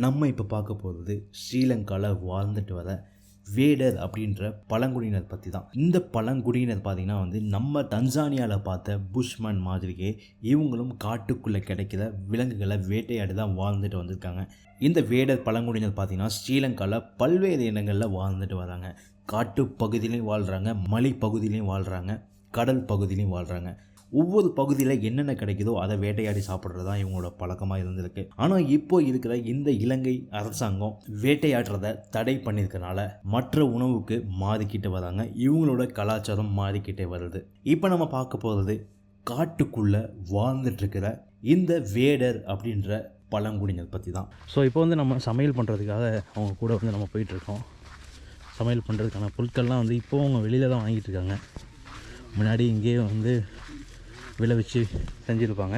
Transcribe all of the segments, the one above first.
நம்ம இப்போ பார்க்க போகிறது ஸ்ரீலங்காவில் வாழ்ந்துட்டு வர வேடர் அப்படின்ற பழங்குடியினர் பற்றி தான். இந்த பழங்குடியினர் பார்த்திங்கன்னா நம்ம தன்சானியாவில் பார்த்த புஷ்மன் மாதிரியே இவங்களும் காட்டுக்குள்ளே கிடைக்கிற விலங்குகளை வேட்டையாடி தான் வாழ்ந்துட்டு வந்திருக்காங்க. இந்த வேடர் பழங்குடியினர் பார்த்திங்கன்னா ஸ்ரீலங்காவில் பல்வேறு இடங்களில் வாழ்ந்துட்டு வராங்க. காட்டு பகுதியிலையும் வாழ்கிறாங்க, மலை பகுதியிலையும் வாழ்கிறாங்க, கடல் பகுதியிலையும் வாழ்கிறாங்க. ஒவ்வொரு பகுதியில் என்னென்ன கிடைக்குதோ அதை வேட்டையாடி சாப்பிட்றது தான் இவங்களோட பழக்கமாக இருந்திருக்கு. ஆனால் இப்போ இருக்கிற இந்த இலங்கை அரசாங்கம் வேட்டையாடுறதை தடை பண்ணியிருக்கனால மற்ற உணவுக்கு மாறிக்கிட்டு வராங்க. இவங்களோட கலாச்சாரம் மாறிக்கிட்டே வருது. இப்போ நம்ம பார்க்க போகிறது காட்டுக்குள்ளே வாழ்ந்துட்டுருக்கிற இந்த வேடர் அப்படின்ற பழங்குடியினர் பற்றி தான். ஸோ இப்போ நம்ம சமையல் பண்ணுறதுக்காக அவங்க கூட நம்ம போயிட்டுருக்கோம். சமையல் பண்ணுறதுக்கான பொருட்கள்லாம் இப்போது அவங்க வெளியில் தான் வாங்கிட்டு இருக்காங்க. முன்னாடி இங்கேயே விலை வச்சு செஞ்சுருப்பாங்க.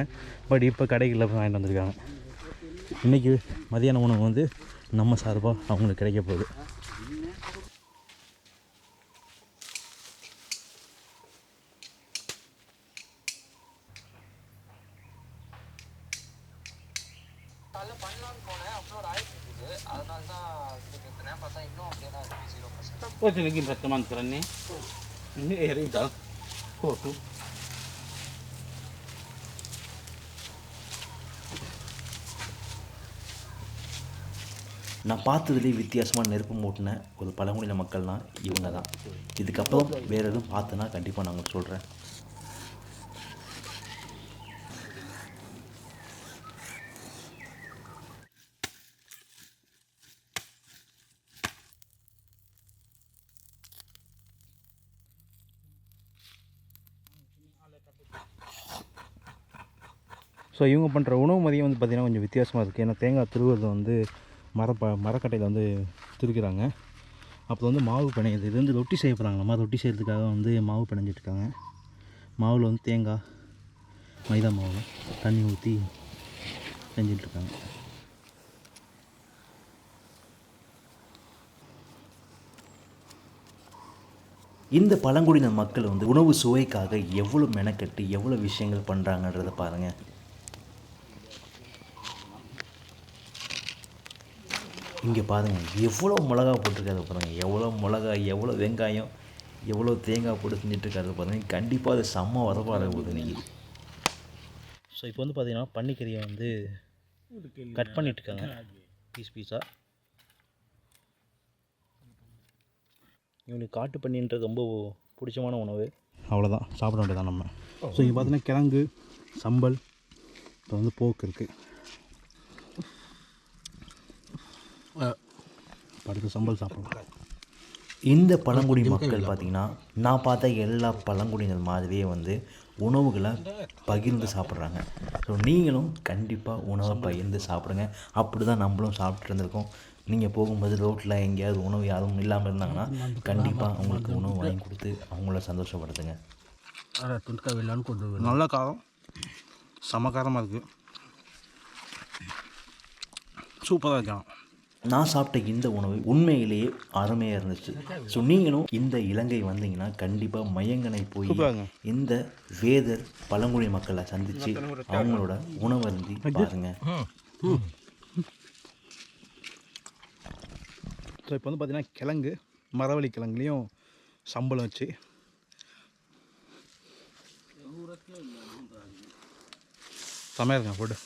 பட் இப்போ கடைகளில் போய் வாங்கிட்டு வந்திருக்காங்க. இன்றைக்கி மதியான உணவு நம்ம சார்பாக அவங்களுக்கு கிடைக்க போகுது. நான் பார்த்ததுலேயே வித்தியாசமாக நெருப்பு மூட்டின ஒரு பழங்குடியின மக்கள்னால் இவங்க தான். இதுக்கப்புறம் வேறு எதுவும் பார்த்தோன்னா கண்டிப்பாக நான் உங்களுக்கு சொல்கிறேன். ஸோ இவங்க பண்ணுற உணவு மதியம் பார்த்திங்கன்னா கொஞ்சம் வித்தியாசமாக இருக்குது. ஏன்னா தேங்காய் திருவுறது மரக்கட்டையில் துருக்கிறாங்க. அப்போ மாவு பிணையுது. இது ரொட்டி செய்ய போகிறாங்களாம்மா. ரொட்டி செய்கிறதுக்காக மாவு பிணைஞ்சிட்ருக்காங்க. மாவில் தேங்காய் மைதா மாவு தண்ணி ஊற்றி செஞ்சிட்ருக்காங்க. இந்த பழங்குடியின மக்கள் உணவு சுவைக்காக எவ்வளோ மெனக்கட்டு எவ்வளோ விஷயங்கள் பண்ணுறாங்கன்றதை பாருங்கள். இங்கே பாருங்கள் எவ்வளோ மிளகா போட்டிருக்காரு பாருங்கள். எவ்வளோ மிளகா, எவ்வளோ வெங்காயம், எவ்வளோ தேங்காய் போட்டு செஞ்சிட்ருக்காரு பாருங்கள். கண்டிப்பாக அது செம்ம வரப்பாக போகுது நீங்கள். ஸோ இப்போ பார்த்தீங்கன்னா பன்னிக்கறியை கட் பண்ணிட்டுருக்காங்க பீஸாக. இவனுக்கு காட்டு பன்னின்றது ரொம்ப பிடிச்சமான உணவு. அவ்வளோதான், சாப்பிட வேண்டியதான் நம்ம. ஸோ இங்கே பார்த்தீங்கன்னா கிழங்கு, சம்பல், இப்போ போக்கு இருக்குது. படுத்து சம்பல் சாப்பிடுவோம். இந்த பழங்குடி மக்கள் பார்த்திங்கன்னா நான் பார்த்த எல்லா பழங்குடியினர் மாதிரியே உணவுகளை பகிர்ந்து சாப்பிட்றாங்க. ஸோ நீங்களும் கண்டிப்பாக உணவை பகிர்ந்து சாப்பிடுங்க. அப்படி தான் நம்மளும் சாப்பிட்டு இருந்திருக்கோம். நீங்கள் போகும்போது ரோட்டில் எங்கேயாவது உணவு யாரும் இல்லாமல் இருந்தாங்கன்னா கண்டிப்பாக அவங்களுக்கு உணவு வாங்கி கொடுத்து அவங்கள சந்தோஷப்படுத்துங்க. நல்ல காரம், சமகாரமாக இருக்குது, சூப்பராக இருக்கான். நான் சாப்பிட்ட இந்த உணவு உண்மையிலேயே அருமையாக இருந்துச்சு. ஸோ நீங்களும் இந்த இலங்கை வந்தீங்கன்னா கண்டிப்பாக மையங்கனை போய் இந்த வேதர் பழங்குடி மக்களை சந்தித்து அவங்களோட உணவு அருந்தி பாருங்கள். ஸோ இப்போ பார்த்தீங்கன்னா கிழங்கு, மரவள்ளி கிழங்குலேயும் சம்பளம் வச்சு செமையாக இருக்கேன் போட்டு.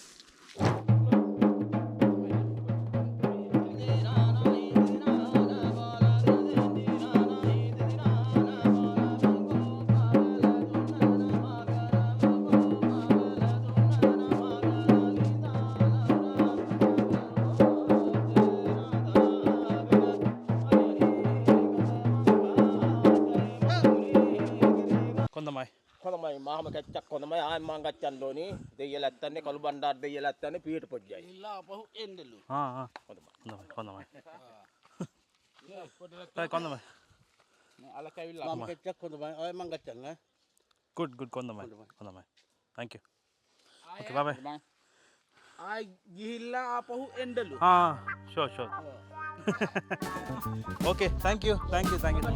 කොළමයි මාම කැච්චක් කොළමයි ආයෙ මං ගච්ඡන්න ඕනේ. දෙයියල ඇත්තන්නේ කළු බණ්ඩාර දෙයියල ඇත්තන්නේ පියට පොජ්ජයි. ඉල්ලා අපහු එන්නලු. කොළමයි. කොළමයි. අල කැවිල්ලා මාම කැච්චක් කොළමයි ආයෙ මං ගච්ඡන්න. good කොළමයි. Thank you. Okay, bye bye. ආයෙ ගිහිල්ලා අපහු එන්නලු. Sure. Okay, thank you so much.